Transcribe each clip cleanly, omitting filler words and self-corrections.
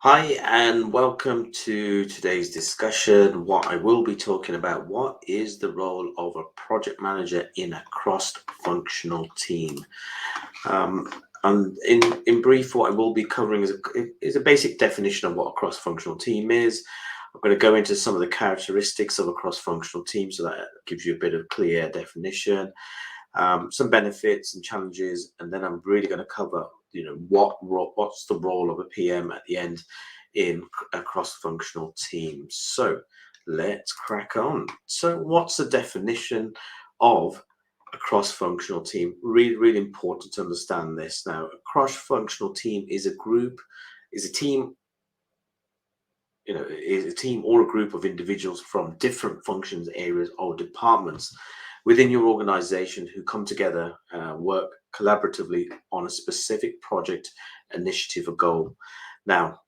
Hi, and welcome to today's discussion. What I will be talking about, what is the role of a project manager in a cross-functional team? Um, and in brief, what I will be covering is a basic definition of what a cross-functional team is. I'm going to go into some of the characteristics of a cross-functional team so that gives you a bit of clear definition, some benefits and challenges, and then I'm really going to cover, what's the role of a PM at the end in a cross-functional team. So let's crack on. So, what's the definition of a cross-functional team? Really, really important to understand this. Now, a cross-functional team is is a team is a team or a group of individuals from different functions, areas, or departments within your organization who come together, work collaboratively on a specific project, initiative, or goal. Now,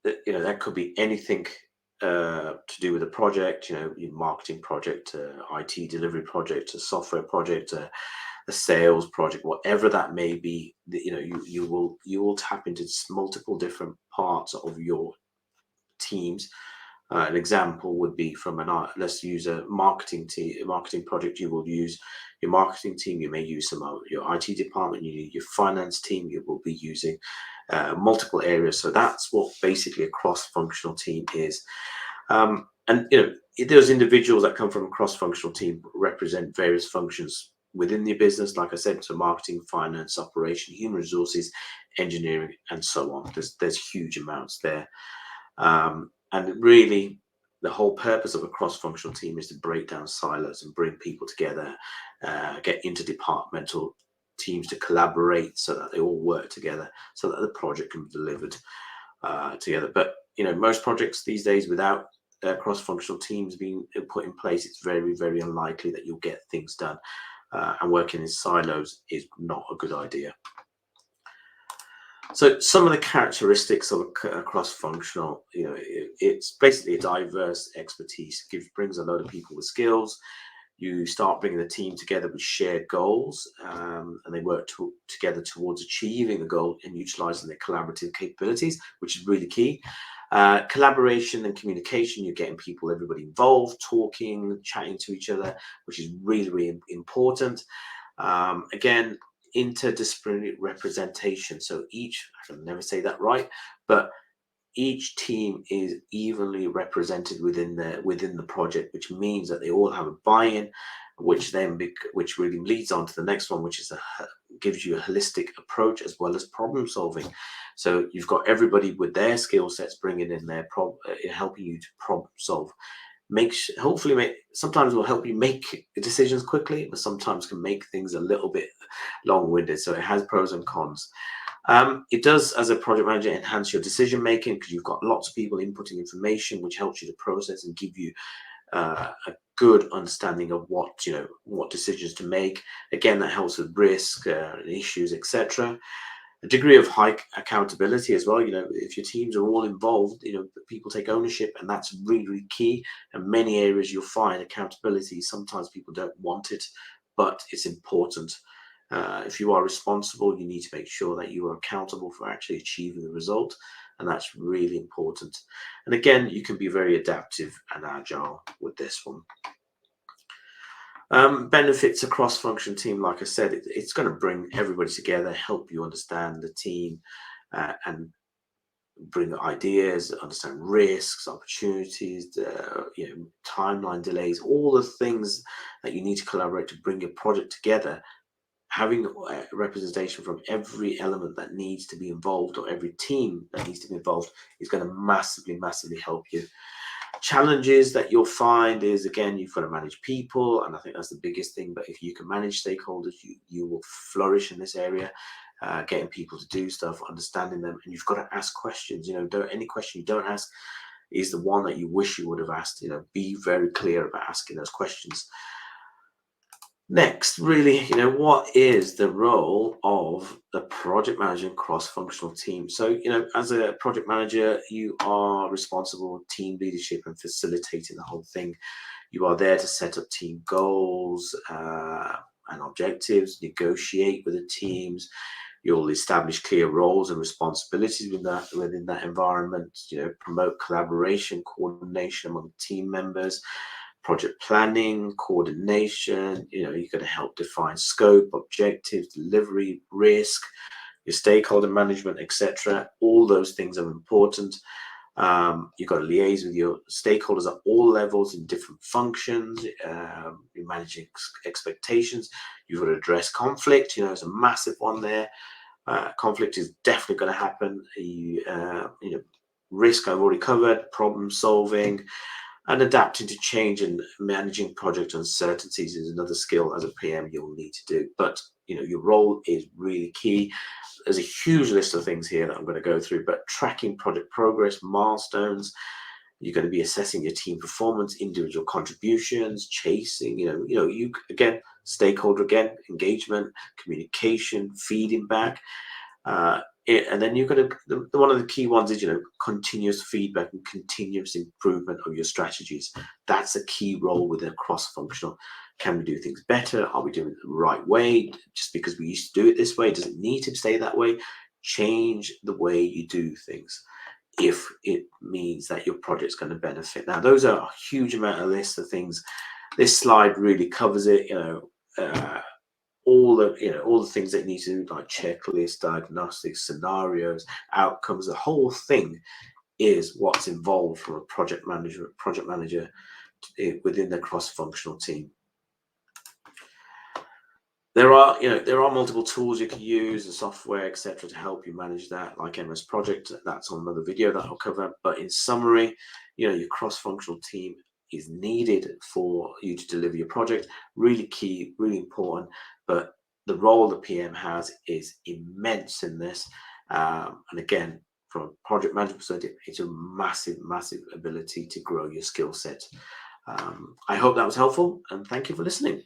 that could be anything to do with a project, your marketing project, IT delivery project, a software project, a sales project, whatever that may be. You will tap into multiple different parts of your teams. An example would be from let's use a marketing project. You will use your marketing team. You may use some of your IT department. You need your finance team. You will be using multiple areas. So that's what basically a cross-functional team is. And those individuals that come from a cross-functional team represent various functions within the business. Like I said, so marketing, finance, operation, human resources, engineering, and so on. There's huge amounts there. And really, the whole purpose of a cross-functional team is to break down silos and bring people together, get interdepartmental teams to collaborate so that they all work together, so that the project can be delivered together. But most projects these days, without cross-functional teams being put in place, it's very, very unlikely that you'll get things done. And working in silos is not a good idea. So some of the characteristics of a cross-functional, it's basically a diverse expertise. Brings a load of people with skills. You start bringing the team together with shared goals, and they work together towards achieving the goal and utilizing their collaborative capabilities, which is really key. Collaboration and communication, you're getting everybody involved, talking, chatting to each other, which is really, really important. Again, interdisciplinary representation. So I can never say that right, but each team is evenly represented within the project, which means that they all have a buy-in, which really leads on to the next one, which is gives you a holistic approach as well as problem solving. So you've got everybody with their skill sets bringing in helping you to problem solve. Sometimes will help you make decisions quickly, but sometimes can make things a little bit long-winded. So it has pros and cons. It does, as a project manager, enhance your decision making because you've got lots of people inputting information, which helps you to process and give you a good understanding of what decisions to make. Again, that helps with risk, issues, etc. A degree of high accountability as well. If your teams are all involved, people take ownership, and that's really, really key. In many areas, you'll find accountability. Sometimes people don't want it, but it's important. If you are responsible, you need to make sure that you are accountable for actually achieving the result, and that's really important. And again, you can be very adaptive and agile with this one. Benefits a cross-function team, like I said, it's going to bring everybody together, help you understand the team, and bring ideas, understand risks, opportunities, timeline delays, all the things that you need to collaborate to bring your project together. Having representation from every element that needs to be involved, or every team that needs to be involved, is going to massively, massively help you. Challenges that you'll find is, again, you've got to manage people, and I think that's the biggest thing. But if you can manage stakeholders, you will flourish in this area. Getting people to do stuff, understanding them, and you've got to ask questions. Any question you don't ask is the one that you wish you would have asked. Be very clear about asking those questions. Next, really, what is the role of the project manager and cross-functional team? So, as a project manager, you are responsible for team leadership and facilitating the whole thing. You are there to set up team goals and objectives, negotiate with the teams. You'll establish clear roles and responsibilities within that environment. Promote collaboration, coordination among team members, project planning, coordination. You're going to help define scope, objectives, delivery, risk, your stakeholder management, etc. All those things are important. You've got to liaise with your stakeholders at all levels in different functions. You're managing expectations. You've got to address conflict. It's a massive one there. Conflict is definitely going to happen. Risk I've already covered. Problem solving and adapting to change and managing project uncertainties is another skill as a PM you'll need to do. But your role is really key. There's a huge list of things here that I'm going to go through, but tracking project progress, milestones. You're going to be assessing your team performance, individual contributions, chasing, you again, stakeholder engagement, communication, feeding back. And then you're going to, one of the key ones is, continuous feedback and continuous improvement of your strategies. That's a key role within cross-functional. Can we do things better? Are we doing it the right way? Just because we used to do it this way, does it need to stay that way? Change the way you do things if it means that your project's going to benefit. Now, those are a huge amount of lists of things. This slide really covers it, all the things that you need to do, like checklists, diagnostics, scenarios, outcomes. The whole thing is what's involved from a project manager within the cross-functional team. There are multiple tools you can use, the software, etc., to help you manage that, like MS Project. That's on another video that I'll cover. But in summary, your cross-functional team is needed for you to deliver your project. Really key, really important. But the role the PM has is immense in this. And again, from a project management perspective, it's a massive, massive ability to grow your skill set. I hope that was helpful, and thank you for listening.